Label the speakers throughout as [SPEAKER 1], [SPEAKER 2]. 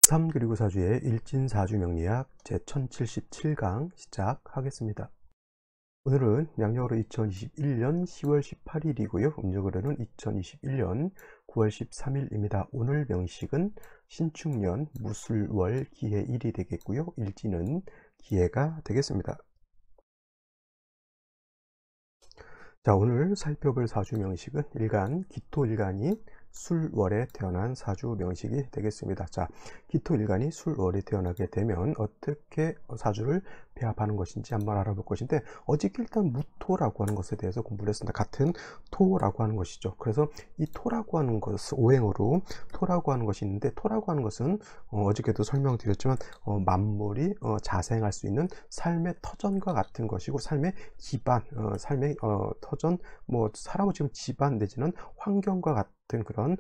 [SPEAKER 1] 3 그리고 4주의 일진사주 명리학 제1077강 시작하겠습니다. 오늘은 양력으로 2021년 10월 18일이고요. 음력으로는 2021년 9월 13일입니다. 오늘 명식은 신축년 무술월 기해 1이 되겠고요. 일진은 기해가 되겠습니다. 자, 오늘 살펴볼 사주 명식은 일간, 기토일간이 술월에 태어난 사주 명식이 되겠습니다. 자, 기토일간이 술월에 태어나게 되면 어떻게 사주를 배합하는 것인지 한번 알아볼 것인데, 어저께 일단 무토라고 하는 것에 대해서 공부를 했습니다. 같은 토라고 하는 것이죠. 그래서 이 토라고 하는 것은 오행으로 토라고 하는 것이 있는데, 토라고 하는 것은 어저께도 설명드렸지만 만물이 자생할 수 있는 삶의 터전과 같은 것이고, 삶의 기반, 삶의 터전, 뭐 살아오고 지금 집안 내지는 환경과 같은 그런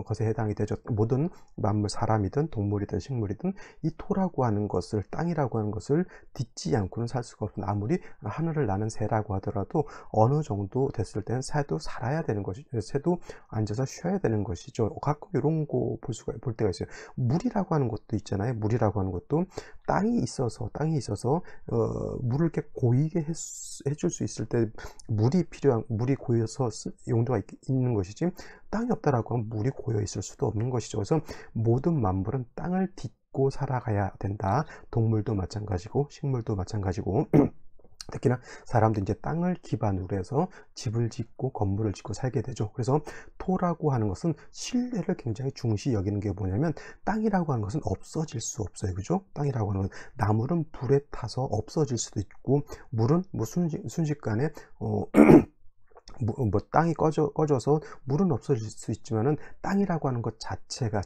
[SPEAKER 1] 것에 해당이 되죠. 모든 만물, 사람이든 동물이든 식물이든 이 토라고 하는 것을, 땅이라고 하는 것을 딛지 않고는 살 수가 없습니다. 아무리 하늘을 나는 새라고 하더라도 어느 정도 됐을 때는 새도 살아야 되는 것이죠. 새도 앉아서 쉬어야 되는 것이죠. 가끔 이런 거 볼 때가 있어요. 물이라고 하는 것도 있잖아요. 물이라고 하는 것도 땅이 있어서 물을 이렇게 고이게 해줄 수 있을 때 물이 고여서 용도가 있는 것이지, 땅이 없다라고 하면 물이 고여 있을 수도 없는 것이죠. 그래서 모든 만물은 땅을 딛고 살아가야 된다. 동물도 마찬가지고 식물도 마찬가지고 특히나 사람도 이제 땅을 기반으로 해서 집을 짓고 건물을 짓고 살게 되죠. 그래서 토라고 하는 것은 신뢰를 굉장히 중시 여기는 게 뭐냐면, 땅이라고 하는 것은 없어질 수 없어요. 그죠? 땅이라고 하는 건 나물은 불에 타서 없어질 수도 있고, 물은 뭐 순식간에 땅이 꺼져서 물은 없어질 수 있지만은, 땅이라고 하는 것 자체가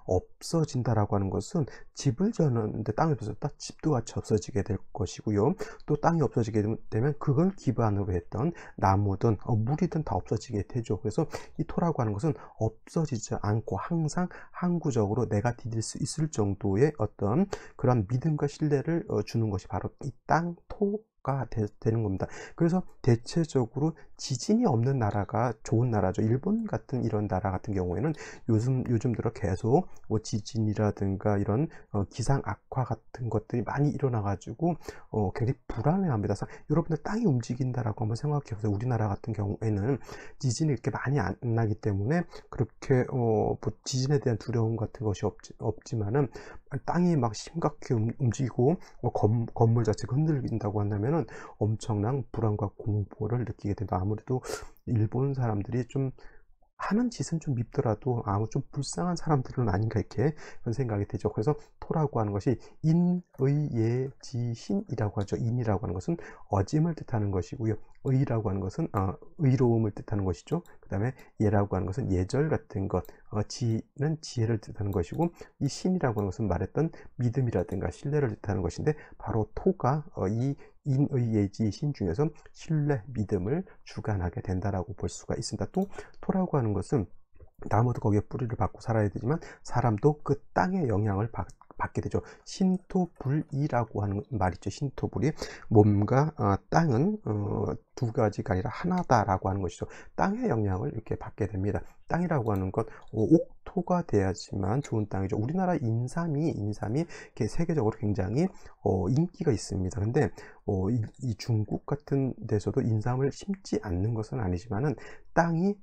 [SPEAKER 1] 없어진다라고 하는 것은 집을 지었는데 땅이 없어졌다, 집도 같이 없어지게 될 것이고요. 또 땅이 없어지게 되면 그걸 기반으로 했던 나무든 물이든 다 없어지게 되죠. 그래서 이 토라고 하는 것은 없어지지 않고 항상 항구적으로 내가 디딜 수 있을 정도의 어떤 그런 믿음과 신뢰를 주는 것이 바로 이 땅, 토가 되는 겁니다. 그래서 대체적으로 지진이 없는 나라가 좋은 나라죠. 일본 같은 이런 나라 같은 경우에는 요즘 들어 계속 뭐 지진이라든가 이런 기상 악화 같은 것들이 많이 일어나 가지고 굉장히 불안해합니다. 여러분들 땅이 움직인다라고 한번 생각해 보세요. 우리나라 같은 경우에는 지진이 이렇게 많이 안 나기 때문에 그렇게 뭐 지진에 대한 두려움 같은 것이 없지만은, 땅이 막 심각하게 움직이고 건물 자체가 흔들린다고 한다면은 엄청난 불안과 공포를 느끼게 된다. 아무래도 일본 사람들이 좀 하는 짓은 좀 밉더라도 좀 불쌍한 사람들은 아닌가, 이렇게 그런 생각이 되죠. 그래서 토라고 하는 것이 인의예지신이라고 하죠. 인이라고 하는 것은 어짐을 뜻하는 것이고요. 의라고 하는 것은 의로움을 뜻하는 것이죠. 그 다음에 예라고 하는 것은 예절 같은 것, 지는 지혜를 뜻하는 것이고, 이 신이라고 하는 것은 말했던 믿음이라든가 신뢰를 뜻하는 것인데, 바로 토가 이 인의예지신 중에서 신뢰, 믿음을 주관하게 된다라고 볼 수가 있습니다. 또 토라고 하는 것은 나무도 거기에 뿌리를 박고 살아야 되지만, 사람도 그 땅의 영향을 받게 되죠. 신토불이라고 하는 말 있죠. 신토불이, 몸과 땅은 두 가지가 아니라 하나다라고 하는 것이죠. 땅의 영향을 이렇게 받게 됩니다. 땅이라고 하는 것, 옥토가 돼야지만 좋은 땅이죠. 우리나라 인삼이 이렇게 세계적으로 굉장히 인기가 있습니다. 근데 이 중국 같은 데서도 인삼을 심지 않는 것은 아니지만은, 땅이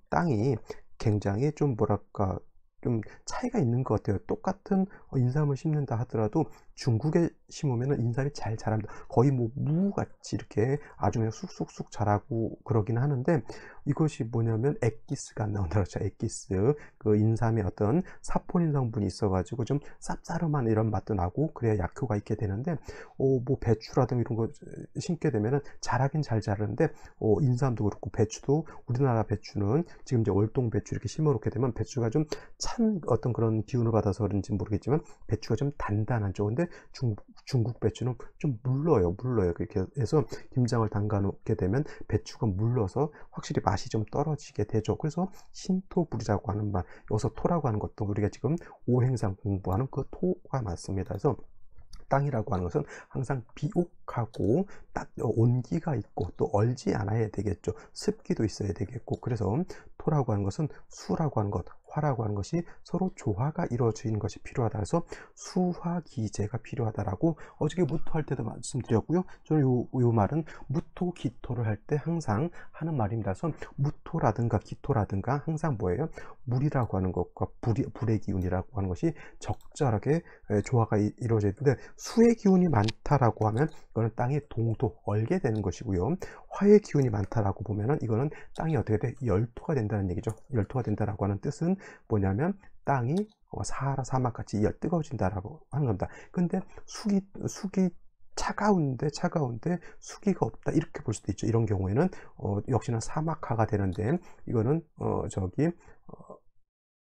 [SPEAKER 1] 굉장히 좀 뭐랄까, 좀 차이가 있는 것 같아요. 똑같은 인삼을 심는다 하더라도 중국에 심으면 인삼이 잘 자랍니다. 거의 뭐 무같이 이렇게 아주 그냥 쑥쑥쑥 자라고 그러긴 하는데, 이것이 뭐냐면 액기스가 안 나온다 그렇죠. 액기스, 그 인삼에 어떤 사포닌 성분이 있어가지고 좀 쌉싸름한 이런 맛도 나고 그래야 약효가 있게 되는데, 뭐 배추라든가 이런 거 심게 되면은 자라긴 잘 자라는데, 인삼도 그렇고 배추도, 우리나라 배추는 지금 이제 월동 배추 이렇게 심어 놓게 되면 배추가 좀 찬 어떤 그런 기운을 받아서 그런지 모르겠지만 배추가 좀 단단하죠. 근데 중국 배추는 좀 물러요. 그렇게 해서 김장을 담가 놓게 되면 배추가 물러서 확실히 맛이 좀 떨어지게 되죠. 그래서 신토불이라고 하는 말, 여기서 토라고 하는 것도 우리가 지금 오행상 공부하는 그 토가 맞습니다. 그래서 땅이라고 하는 것은 항상 비옥하고 딱 온기가 있고 또 얼지 않아야 되겠죠. 습기도 있어야 되겠고, 그래서 토라고 하는 것은 수라고 하는 것, 화라고 하는 것이 서로 조화가 이루어지는 것이 필요하다. 그래서 수화기제가 필요하다라고 어저께 무토할 때도 말씀드렸고요. 저는 요 말은 무토 기토를 할 때 항상 하는 말입니다. 그래서 무토라든가 기토라든가 항상 뭐예요? 물이라고 하는 것과 불의 기운이라고 하는 것이 적절하게 조화가 이루어져 있는데, 수의 기운이 많다라고 하면 이거는 땅이 동토, 얼게 되는 것이고요. 화의 기운이 많다라고 보면은 이거는 땅이 어떻게 돼? 열토가 된다는 얘기죠. 열토가 된다라고 하는 뜻은 뭐냐면 땅이 사하라 사막같이 뜨거워진다라고 하는 겁니다. 근데 숙이 차가운데 수기가 없다, 이렇게 볼 수도 있죠. 이런 경우에는 역시나 사막화가 되는데, 이거는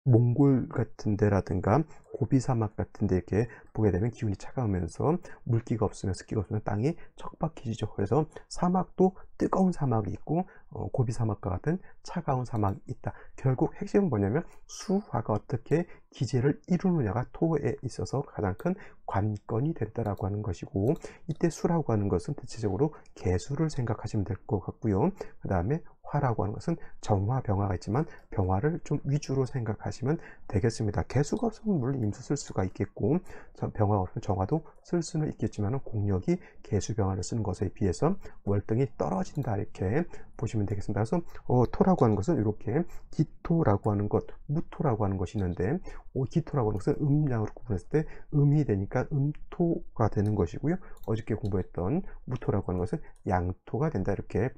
[SPEAKER 1] 몽골 같은 데라든가 고비 사막 같은 데 이렇게 보게 되면 기운이 차가우면서 물기가 없으면 습기가 없으면 땅이 척박해지죠. 그래서 사막도 뜨거운 사막이 있고 고비 사막과 같은 차가운 사막이 있다. 결국 핵심은 뭐냐면 수화가 어떻게 기제를 이루느냐가 토에 있어서 가장 큰 관건이 된다라고 하는 것이고, 이때 수라고 하는 것은 대체적으로 개수를 생각하시면 될 것 같고요. 그 다음에 화라고 하는 것은 정화, 병화가 있지만 병화를 좀 위주로 생각하시면 되겠습니다. 개수가 없으면 물론 임수 쓸 수가 있겠고, 병화가 없으면 정화도 쓸 수는 있겠지만 공력이 개수 병화를 쓰는 것에 비해서 월등히 떨어진다, 이렇게 보시면 되겠습니다. 그래서 토라고 하는 것은 이렇게 기토라고 하는 것, 무토라고 하는 것이 있는데, 기토라고 하는 것은 음양으로 구분했을 때 음이 되니까 음토가 되는 것이고요. 어저께 공부했던 무토라고 하는 것은 양토가 된다, 이렇게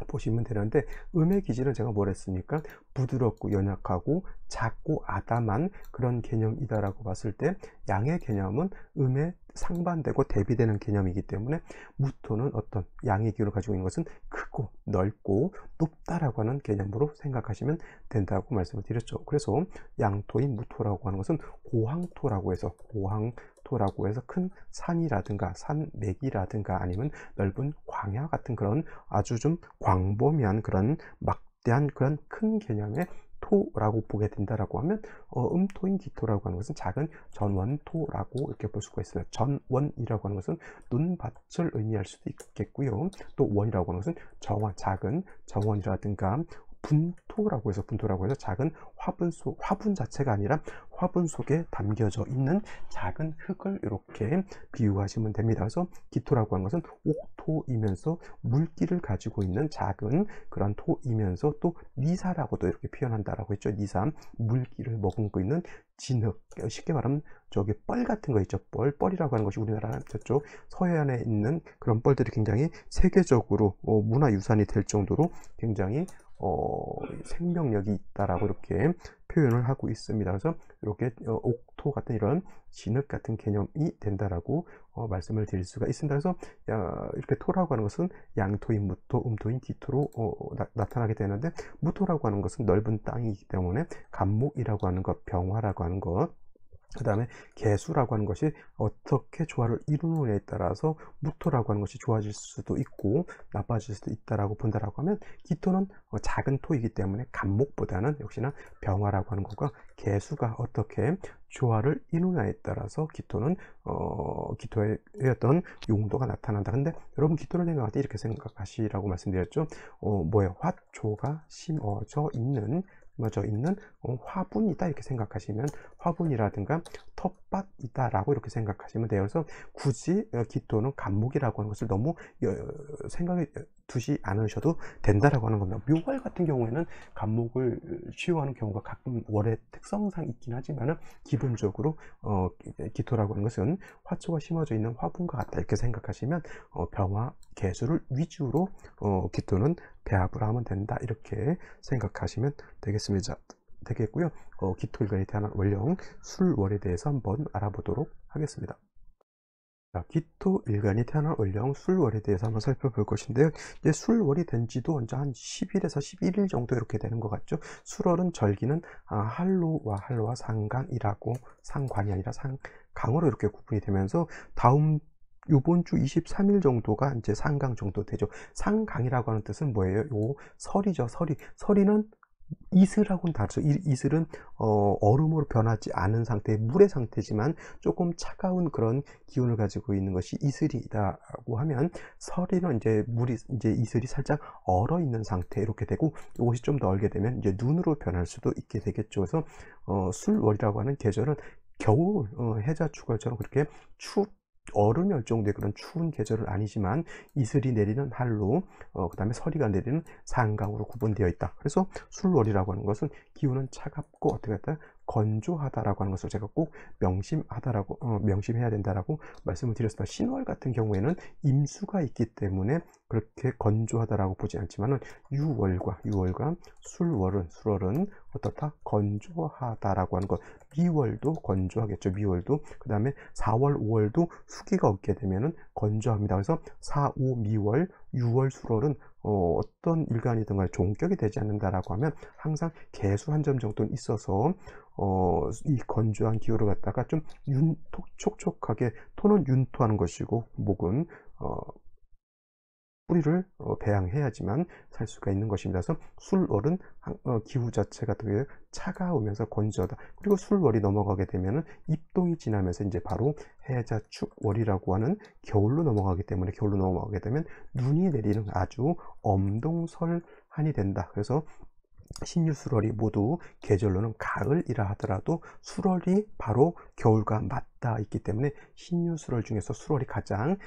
[SPEAKER 1] 보시면 되는데, 음의 기질은 제가 뭘 했습니까? 부드럽고 연약하고 작고 아담한 그런 개념이다라고 봤을 때, 양의 개념은 음에 상반되고 대비되는 개념이기 때문에 무토는 어떤 양의 기운을 가지고 있는 것은 크고 넓고 높다라고 하는 개념으로 생각하시면 된다고 말씀을 드렸죠. 그래서 양토인 무토라고 하는 것은 고황토라고 해서 큰 산이라든가 산맥이라든가 아니면 넓은 광야 같은 그런 아주 좀 광범위한 그런 막대한 그런 큰 개념의 토라고 보게 된다라고 하면, 음토인 기토라고 하는 것은 작은 전원토라고 이렇게 볼 수가 있습니다. 전원이라고 하는 것은 눈밭을 의미할 수도 있겠고요. 또 원이라고 하는 것은 작은 정원이라든가 분토라고 해서 작은 화분 자체가 아니라 화분 속에 담겨져 있는 작은 흙을 이렇게 비유하시면 됩니다. 그래서 기토라고 하는 것은 옥토이면서 물기를 가지고 있는 작은 그런 토이면서 또 니사라고도 이렇게 표현한다라고 했죠. 니사, 물기를 머금고 있는 진흙, 쉽게 말하면 뻘 같은 거 있죠. 뻘이라고 하는 것이 우리나라 저쪽 서해안에 있는 그런 뻘들이 굉장히 세계적으로 문화유산이 될 정도로 굉장히 생명력이 있다라고 이렇게 표현을 하고 있습니다. 그래서 이렇게 옥토 같은 이런 진흙 같은 개념이 된다라고 말씀을 드릴 수가 있습니다. 그래서 이렇게 토라고 하는 것은 양토인 무토, 음토인 기토로 나타나게 되는데, 무토라고 하는 것은 넓은 땅이기 때문에 간목이라고 하는 것, 병화라고 하는 것, 그 다음에 개수라고 하는 것이 어떻게 조화를 이루느냐에 따라서 무토라고 하는 것이 좋아질 수도 있고 나빠질 수도 있다라고 본다라고 하면, 기토는 작은 토이기 때문에 간목보다는 역시나 병화라고 하는 것과 개수가 어떻게 조화를 이루느냐에 따라서 기토는 기토의 어떤 용도가 나타난다. 근데 여러분 기토를 생각할 때 이렇게 생각하시라고 말씀드렸죠. 뭐예요? 화초가 심어져 있는 화분이다, 이렇게 생각하시면, 화분이라든가 텃밭이다 라고 이렇게 생각하시면 돼요. 그래서 굳이 기토는 간목이라고 하는 것을 너무 생각에 두지 않으셔도 된다라고 하는 겁니다. 묘월 같은 경우에는 간목을 취유하는 경우가 가끔 월의 특성상 있긴 하지만, 기본적으로 기토라고 하는 것은 화초가 심어져 있는 화분과 같다, 이렇게 생각하시면 병화, 개수를 위주로 기토는 배합을 하면 된다, 이렇게 생각하시면 되겠고요. 기토일간이 태어난 월령 술월에 대해서 한번 알아보도록 하겠습니다. 자, 기토일간이 태어난 월령 술월에 대해서 한번 살펴볼 것인데요. 이제 술월이 된 지도 언제 한 10일에서 11일 정도 이렇게 되는 것 같죠. 술월은 절기는 한로와 상강이라고, 상관이 아니라 상강으로 이렇게 구분이 되면서, 요번 주 23일 정도가 이제 상강 정도 되죠. 상강이라고 하는 뜻은 뭐예요? 설이죠. 설이는 이슬하고는 다르죠. 이슬은 얼음으로 변하지 않은 상태, 물의 상태지만 조금 차가운 그런 기운을 가지고 있는 것이 이슬이다라고 하면, 설이는 이제 물이 이제 이슬이 살짝 얼어 있는 상태 이렇게 되고, 이것이 좀 더 얼게 되면 이제 눈으로 변할 수도 있게 되겠죠. 그래서 술월이라고 하는 계절은 겨울 해자축월처럼 그렇게 얼음이 얼 정도의 그런 추운 계절은 아니지만, 이슬이 내리는 한로, 그 다음에 서리가 내리는 상강으로 구분되어 있다. 그래서 술월이라고 하는 것은 기운은 차갑고 어떻게 했다, 건조하다라고 하는 것을 제가 꼭 명심해야 된다라고 말씀을 드렸습니다. 신월 같은 경우에는 임수가 있기 때문에 그렇게 건조하다라고 보지 않지만은, 유월과 술월은 어떻다, 건조하다라고 하는 것. 미월도 건조하겠죠. 미월도. 그 다음에 4월 5월도 수기가 없게 되면은 건조합니다. 그래서 4, 5, 미월, 6월, 술월은 어떤 일간이든 간에 종격이 되지 않는다라고 하면 항상 개수 한 점 정도는 있어서 이 건조한 기후를 갖다가 좀 촉촉하게, 토는 윤토하는 것이고 목은 뿌리를 배양해야지만 살 수가 있는 것입니다. 그래서 술월은 기후 자체가 되게 차가우면서 건조하다. 그리고 술월이 넘어가게 되면은 입동이 지나면서 이제 바로 해자축월이라고 하는 겨울로 넘어가기 때문에, 겨울로 넘어가게 되면 눈이 내리는 아주 엄동설한이 된다. 그래서 신유, 술월이 모두 계절로는 가을이라 하더라도 술월이 바로 겨울과 맞닿아 있기 때문에, 신유, 술월 중에서 술월이 가장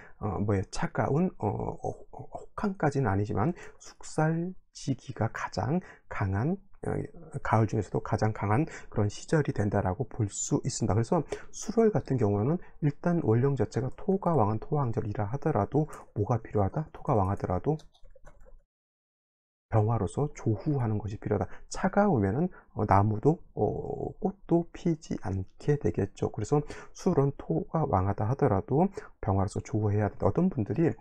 [SPEAKER 1] 차가운, 혹한까지는 아니지만 숙살지기가 가장 강한, 가을 중에서도 가장 강한 그런 시절이 된다라고 볼 수 있습니다. 그래서 술월 같은 경우는 일단 원령 자체가 토가 왕한 토왕절이라 하더라도 뭐가 필요하다? 토가 왕하더라도 병화로서 조후하는 것이 필요하다. 차가우면은 나무도 꽃도 피지 않게 되겠죠. 그래서 술은 토가 왕하다 하더라도 병화로서 조후해야 된다. 어떤 분들이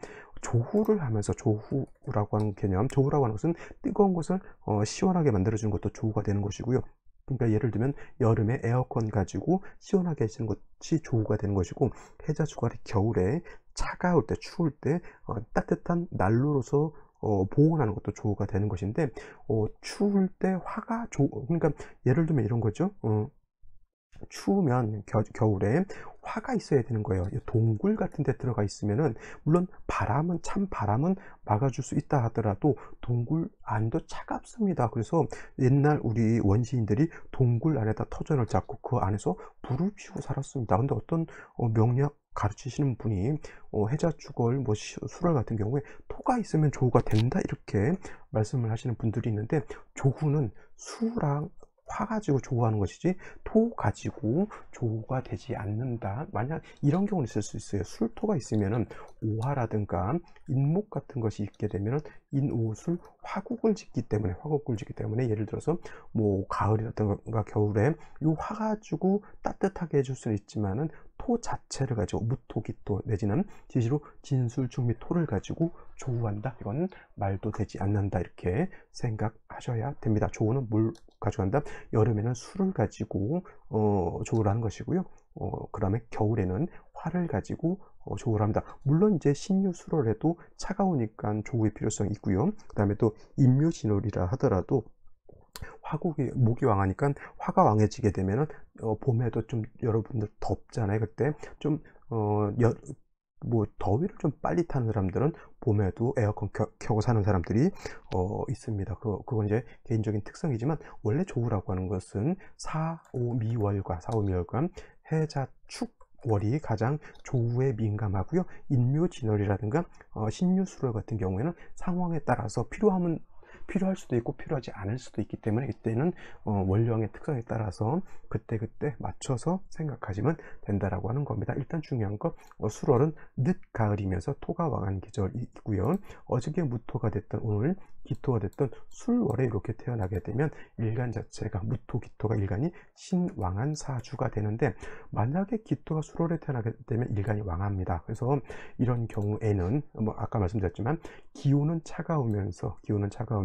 [SPEAKER 1] 조후를 하면서, 조후라고 하는 개념, 조후라고 하는 것은 뜨거운 것을 시원하게 만들어주는 것도 조후가 되는 것이고요. 그러니까 예를 들면 여름에 에어컨 가지고 시원하게 해주는 것이 조후가 되는 것이고, 해자축월이 겨울에 차가울 때, 추울 때 따뜻한 난로로서 보온하는 것도 조후가 되는 것인데, 추울 때 그러니까 예를 들면 이런 거죠. 추우면 겨울에 화가 있어야 되는 거예요. 동굴 같은 데 들어가 있으면은, 물론 찬 바람은 막아줄 수 있다 하더라도 동굴 안도 차갑습니다. 그래서 옛날 우리 원시인들이 동굴 안에다 터전을 잡고 그 안에서 불을 피우고 살았습니다. 근데 어떤 명리학 가르치시는 분이 해자축월, 술월 같은 경우에 토가 있으면 조후가 된다 이렇게 말씀을 하시는 분들이 있는데, 조후는 수랑 화 가지고 조후하는 것이지 토 가지고 조후가 되지 않는다. 만약 이런 경우는 있을 수 있어요. 술토가 있으면은 오화라든가 인목 같은 것이 있게 되면은 인오술 화국을 짓기 때문에 예를 들어서 뭐 가을이라든가 겨울에 이 화 가지고 따뜻하게 해줄 수는 있지만은, 토 자체를 가지고 무토기토 내지는 지시로 진술중미 토를 가지고 조후한다, 이건 말도 되지 않는다 이렇게 생각하셔야 됩니다. 조후는 뭘 가져간다? 여름에는 술을 가지고 조후를 하는 것이고요. 그 다음에 겨울에는 화를 가지고 조후를 합니다. 물론 이제 신유, 술월에도 차가우니까 조후의 필요성이 있고요. 그 다음에 또 인묘진월이라 하더라도 목이 왕하니까 화가 왕해지게 되면은 봄에도 좀 여러분들 덥잖아요. 그때 좀 더위를 좀 빨리 타는 사람들은 봄에도 에어컨 켜고 사는 사람들이 있습니다. 그건 이제 개인적인 특성이지만, 원래 조후라고 하는 것은 4, 5, 미월과 해자축월이 가장 조후에 민감하고요. 인묘진월이라든가 신유술월 같은 경우에는 상황에 따라서 필요할 수도 있고 필요하지 않을 수도 있기 때문에, 이때는 원령의 특성에 따라서 그때그때 맞춰서 생각하시면 된다라고 하는 겁니다. 일단 중요한 거, 술월은 늦가을이면서 토가 왕한 계절이고요. 어저께 무토가 됐던 오늘 기토가 됐던 술월에 이렇게 태어나게 되면 일간 자체가, 무토기토가 일간이 신왕한 사주가 되는데, 만약에 기토가 술월에 태어나게 되면 일간이 왕합니다. 그래서 이런 경우에는 아까 말씀드렸지만 기온은 차가우면서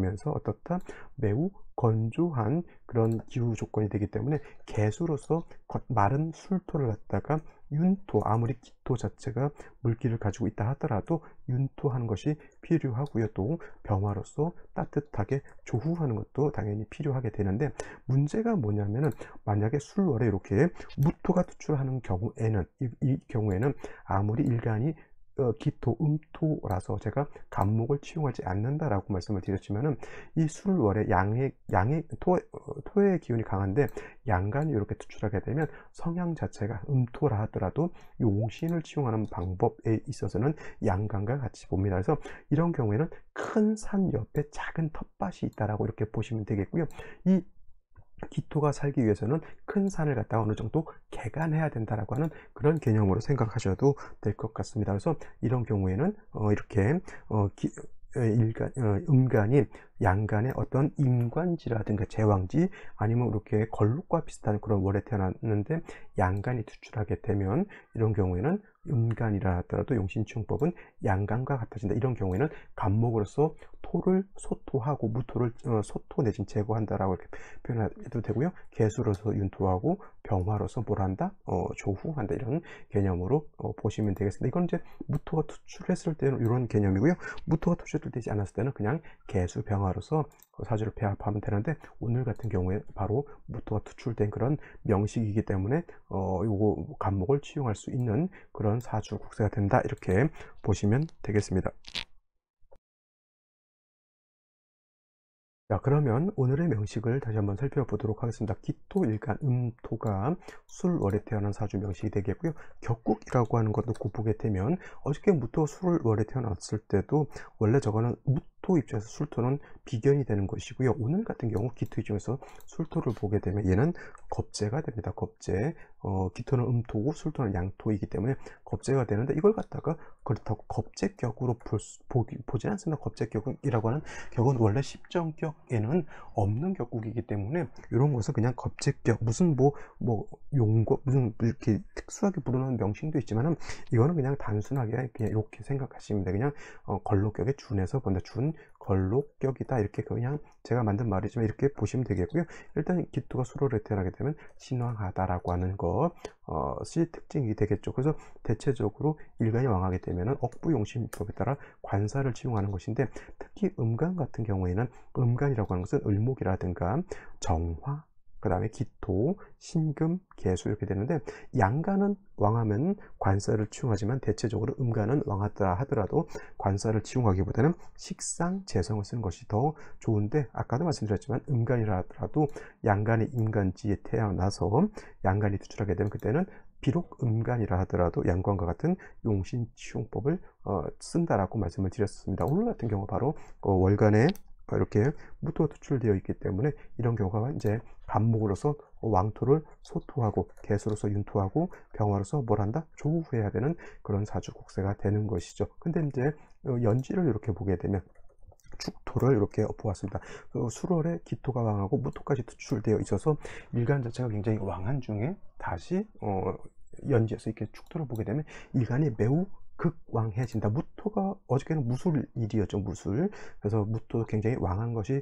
[SPEAKER 1] 되면서 어떻다 매우 건조한 그런 기후 조건이 되기 때문에 개수로서 마른 술토를 갖다가 윤토, 아무리 기토 자체가 물기를 가지고 있다 하더라도 윤토하는 것이 필요하고요. 또 병화로서 따뜻하게 조후하는 것도 당연히 필요하게 되는데, 문제가 뭐냐면은 만약에 술월에 이렇게 무토가 투출하는 경우에는 이 경우에는 아무리 일간이 기토, 음토라서 제가 간목을 치용하지 않는다라고 말씀을 드렸지만은, 이 술월에 토의 기운이 강한데 양간이 이렇게 투출하게 되면 성향 자체가 음토라 하더라도 용신을 치용하는 방법에 있어서는 양간과 같이 봅니다. 그래서 이런 경우에는 큰 산 옆에 작은 텃밭이 있다라고 이렇게 보시면 되겠고요. 이 기토가 살기 위해서는 큰 산을 갖다가 어느 정도 개간해야 된다라고 하는 그런 개념으로 생각하셔도 될 것 같습니다. 그래서 이런 경우에는 이렇게 음간이 양간의 어떤 임관지라든가 제왕지, 아니면 이렇게 걸록과 비슷한 그런 월에 태어났는데 양간이 투출하게 되면, 이런 경우에는 음간이라 하더라도 용신치용법은 양간과 같아진다. 이런 경우에는 간목으로서 토를 소토하고 무토를 소토 내진 제거한다라고 이렇게 표현해도 되고요. 개수로서 윤토하고 병화로서 뭘 한다? 조후한다. 이런 개념으로 보시면 되겠습니다. 이건 이제 무토가 투출했을 때는 이런 개념이고요. 무토가 투출되지 않았을 때는 그냥 개수 병화로서 사주를 배합하면 되는데, 오늘 같은 경우에 바로 무토가 투출된 그런 명식이기 때문에 요거 간목을 치용할 수 있는 그런 사주 국세가 된다, 이렇게 보시면 되겠습니다. 자, 그러면 오늘의 명식을 다시 한번 살펴보도록 하겠습니다. 기토, 일간, 음토가 술월에 태어난 사주 명식이 되겠고요. 격국이라고 하는 것 놓고 보게 되면, 어저께 무토 술월에 태어났을 때도 원래 저거는 무토 입장에서 술토는 비견이 되는 것이고요. 오늘 같은 경우 기토 입장에서 술토를 보게 되면 얘는 겁재가 됩니다. 겁재. 기토는 음토고 술토는 양토이기 때문에 겁재가 되는데, 이걸 갖다가 그렇다고 겁재격으로 보지 않습니다. 겁재격이라고 하는 격은 원래 십정격에는 없는 격국이기 때문에, 이런 것은 그냥 겁재격, 무슨 뭐 용거, 무슨 이렇게 특수하게 부르는 명칭도 있지만은, 이거는 그냥 단순하게 그냥 이렇게 생각하시면 돼요. 그냥 걸록격에 준해서 본다. 준 걸록격이다, 이렇게 그냥 제가 만든 말이지만 이렇게 보시면 되겠고요. 일단 기토가 수로를 태어나게 되면 신왕하다라고 하는 것이 특징이 되겠죠. 그래서 대체적으로 일간이 왕하게 되면 억부용신법에 따라 관사를 치용하는 것인데, 특히 음간 같은 경우에는, 음간이라고 하는 것은 을목이라든가 정화, 그 다음에 기토, 신금, 개수 이렇게 되는데, 양간은 왕하면 관사를 치용하지만 대체적으로 음간은 왕하다 하더라도 관사를 치용하기보다는 식상, 재성을 쓰는 것이 더 좋은데, 아까도 말씀드렸지만 음간이라 하더라도 양간의 임간지에 태어나서 양간이 투출하게 되면 그때는 비록 음간이라 하더라도 양관과 같은 용신치용법을 쓴다라고 말씀을 드렸습니다. 오늘 같은 경우 바로 월간에 이렇게 무토가 투출되어 있기 때문에, 이런 경우가 이제 간목으로서 왕토를 소토하고 개수로서 윤토하고 병화로서 뭘 한다? 조후해야 되는 그런 사주 국세가 되는 것이죠. 근데 이제 연지를 이렇게 보게 되면 축토를 이렇게 보았습니다. 수월에 기토가 왕하고 무토까지 투출되어 있어서 일간 자체가 굉장히 왕한 중에 다시 연지에서 이렇게 축토를 보게 되면 일간이 매우 극왕해진다. 무토가 어저께는 무술일이었죠. 무술. 그래서 무토도 굉장히 왕한 것이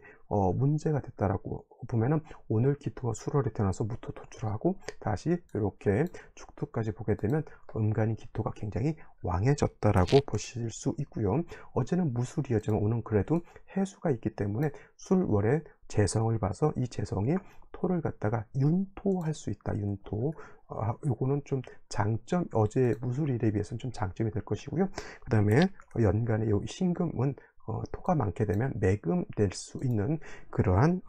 [SPEAKER 1] 문제가 됐다라고 보면은, 오늘 기토가 수월에 태어나서 무토 토출하고 다시 이렇게 축토까지 보게 되면 음간인 기토가 굉장히 왕해졌다라고 보실 수 있고요. 어제는 무술이었지만 오늘 그래도 해수가 있기 때문에 술월의 재성을 봐서 이 재성이 토를 갖다가 윤토할 수 있다. 윤토. 요거는 좀 장점, 어제 무술일에 비해서는 좀 장점이 될 것이고요. 그 다음에 연간에 요 신금은 토가 많게 되면 매금 될 수 있는 그러한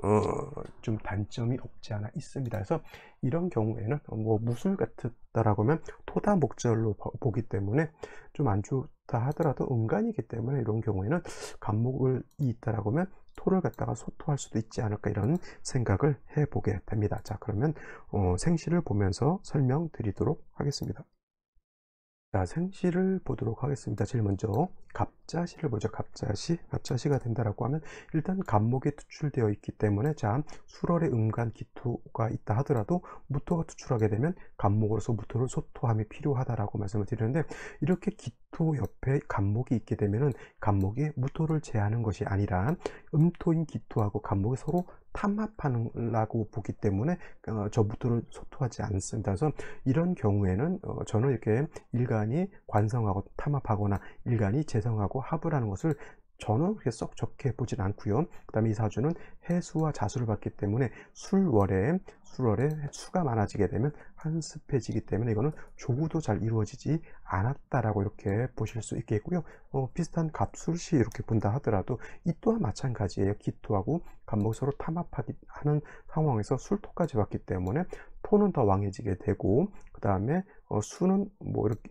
[SPEAKER 1] 좀 단점이 없지 않아 있습니다. 그래서 이런 경우에는 뭐 무술 같다라고 하면 토다 목절로 보기 때문에 좀 안 좋다 하더라도 음간이기 때문에, 이런 경우에는 간목이 있다라고 하면 토를 갖다가 소토할 수도 있지 않을까, 이런 생각을 해보게 됩니다. 자, 그러면 생시를 보면서 설명드리도록 하겠습니다. 자, 생시를 보도록 하겠습니다. 제일 먼저 갑 갑자시를 보죠. 갑자시가 된다라고 하면 일단 갑목이 투출되어 있기 때문에, 자, 술월에 음간 기토가 있다 하더라도 무토가 투출하게 되면 갑목으로서 무토를 소토함이 필요하다라고 말씀을 드리는데, 이렇게 기토 옆에 갑목이 있게 되면은 갑목이 무토를 제하는 것이 아니라 음토인 기토하고 갑목이 서로 탐합하는라고 보기 때문에 저 무토를 소토하지 않습니다. 그래서 이런 경우에는 저는 이렇게 일간이 관성하고 탐합하거나 일간이 재성하고 합을 하는 것을 저는 그렇게 썩 좋게 보진 않고요. 그 다음에 이 사주는 해수와 자수를 받기 때문에 술월에 수가 많아지게 되면 한습해지기 때문에 이거는 조구도 잘 이루어지지 않았다라고 이렇게 보실 수 있겠고요. 비슷한 갑술시 이렇게 본다 하더라도 이 또한 마찬가지예요. 기토하고 갑목이 서로 하는 상황에서 술토까지 왔기 때문에 토는 더 왕해지게 되고, 그 다음에 수는 뭐 이렇게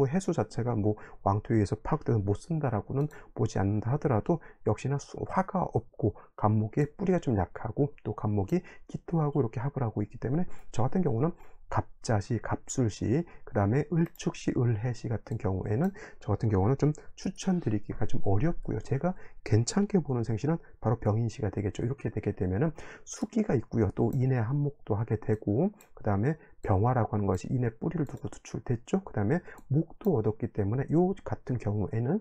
[SPEAKER 1] 해수 자체가 뭐 왕토에 의해서 파악돼서 못 쓴다라고는 보지 않는다 하더라도 역시나 화가 없고 갑목의 뿌리가 좀 약하고 또 갑목이 기토하고 이렇게 합을 하고 있기 때문에 저 같은 경우는 갑자시, 갑술시, 그 다음에 을축시, 을해시 같은 경우에는 저 같은 경우는 좀 추천드리기가 좀 어렵고요. 제가 괜찮게 보는 생시는 바로 병인시가 되겠죠. 이렇게 되게 되면은 수기가 있고요. 또 인해 한목도 하게 되고, 그 다음에 병화라고 하는 것이 인해 뿌리를 두고 투출됐죠. 그 다음에 목도 얻었기 때문에 요 같은 경우에는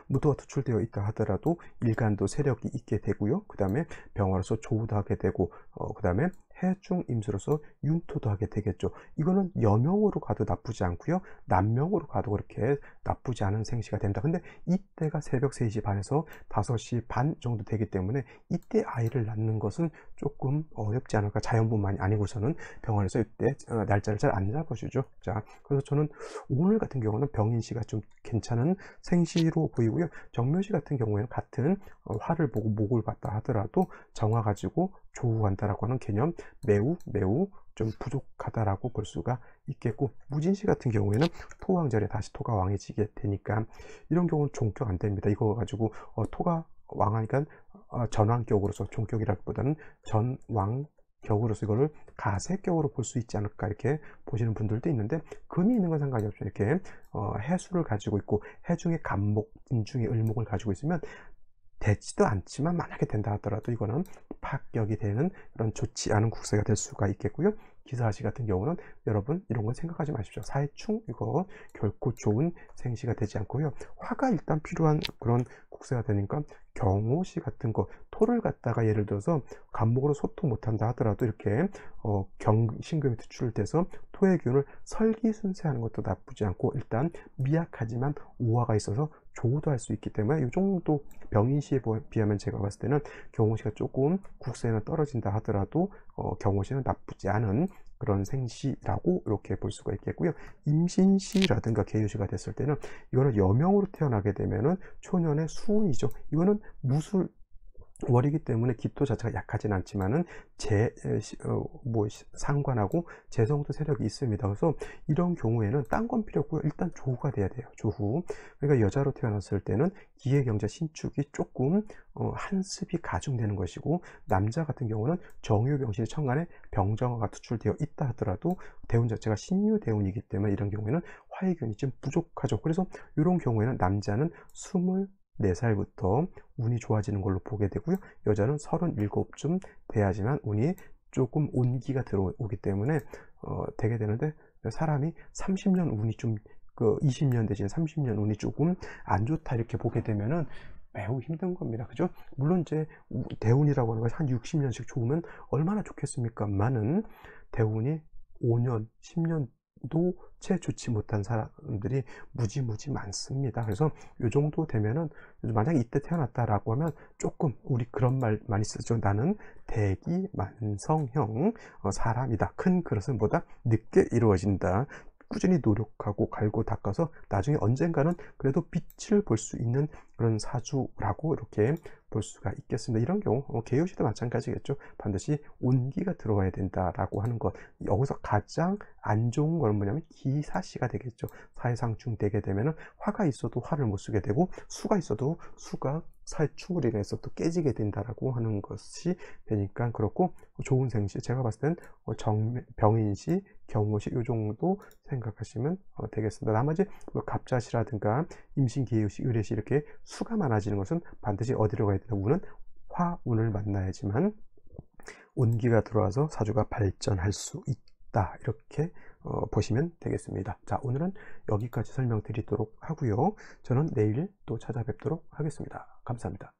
[SPEAKER 1] 무토가 투출되어 있다 하더라도 일간도 세력이 있게 되고요. 그 다음에 병화로서 조우도 하게 되고, 그 다음에 해중 임수로서 윤토도 하게 되겠죠. 이거는 여명으로 가도 나쁘지 않고요. 남명으로 가도 그렇게 나쁘지 않은 생시가 됩니다. 근데 이때가 새벽 3시 반에서 5시 반 정도 되기 때문에 이때 아이를 낳는 것은 조금 어렵지 않을까. 자연분만이 아니고서는 병원에서 이때 날짜를 잘 안 잡아주죠. 자, 그래서 저는 오늘 같은 경우는 병인시가 좀 괜찮은 생시로 보이고요. 정묘시 같은 경우에는 같은 화를 보고 목을 봤다 하더라도 정화 가지고 조우한다라고 하는 개념 매우 좀 부족하다라고 볼 수가 있겠고, 무진시 같은 경우에는 토왕절에 다시 토가 왕해지게 되니까 이런 경우는 종격 안 됩니다. 이거 가지고 토가 왕하니까 전왕격으로서 종격이라기보다는 전왕격으로서 이거를 가세격으로 볼 수 있지 않을까 이렇게 보시는 분들도 있는데, 금이 있는 건 상관이 없죠. 이렇게 해수를 가지고 있고 해중의 갑목, 인중의 을목을 가지고 있으면 되지도 않지만 만약에 된다 하더라도 이거는 파격이 되는 그런 좋지 않은 국세가 될 수가 있겠고요. 기사시 같은 경우는 여러분 이런 건 생각하지 마십시오. 사해충 이거 결코 좋은 생시가 되지 않고요. 화가 일단 필요한 그런 국세가 되니까 경호시 같은 거, 토를 갖다가 예를 들어서 갑목으로 소토 못한다 하더라도 이렇게 신금이 투출돼서 토의 기운을 설기순세하는 것도 나쁘지 않고, 일단 미약하지만 오화가 있어서 조우도 할 수 있기 때문에 이 정도 병인시에 비하면 제가 봤을 때는 경호시가 조금 국세는 떨어진다 하더라도 경호시는 나쁘지 않은 그런 생시라고 이렇게 볼 수가 있겠고요. 임신시라든가 계유시가 됐을 때는 이거는 여명으로 태어나게 되면은 초년의 수운이죠. 이거는 무술 월이기 때문에 기토 자체가 약하진 않지만은 상관하고 재성도 세력이 있습니다. 그래서 이런 경우에는 딴 건 필요 없고요. 일단 조후가 돼야 돼요. 조후. 그러니까 여자로 태어났을 때는 기해경자 신축이 조금 한습이 가중되는 것이고, 남자 같은 경우는 정유병신의 천간에 병정화가 투출되어 있다 하더라도 대운 자체가 신유대운이기 때문에 이런 경우에는 화해균이 좀 부족하죠. 그래서 이런 경우에는 남자는 24살부터 운이 좋아지는 걸로 보게 되고요. 여자는 37쯤 돼야지만 운이 조금 온기가 들어오기 때문에 되게 되는데, 사람이 30년 운이 좀 20년 대신 30년 운이 조금 안 좋다 이렇게 보게 되면은 매우 힘든 겁니다. 그죠? 물론 이제 대운이라고 하는 것이 한 60년씩 좋으면 얼마나 좋겠습니까? 많은 대운이 5년, 10년도 채 좋지 못한 사람들이 무지 많습니다. 그래서 이 정도 되면은, 만약에 이때 태어났다라고 하면 조금 우리 그런 말 많이 쓰죠. 나는 대기만성형 사람이다. 큰 그릇은 보다 늦게 이루어진다. 꾸준히 노력하고 갈고 닦아서 나중에 언젠가는 그래도 빛을 볼 수 있는 그런 사주라고 이렇게 볼 수가 있겠습니다. 이런 경우 계요시도 마찬가지겠죠. 반드시 온기가 들어와야 된다라고 하는 것. 여기서 가장 안 좋은 건 뭐냐면 기사시가 되겠죠. 사해상충 되게 되면은 화가 있어도 화를 못 쓰게 되고, 수가 있어도 수가 사해충으로 인해서 또 깨지게 된다라고 하는 것이 되니까 그렇고, 좋은 생시, 제가 봤을 땐 병인시, 경호시 요 정도 생각하시면 되겠습니다. 나머지 뭐 갑자시라든가 임신, 기해요시, 의례시 이렇게 수가 많아지는 것은 반드시 어디로 가야 된다? 운은 화운을 만나야지만 온기가 들어와서 사주가 발전할 수 있다. 이렇게 보시면 되겠습니다. 자, 오늘은 여기까지 설명드리도록 하고요. 저는 내일 또 찾아뵙도록 하겠습니다. 감사합니다.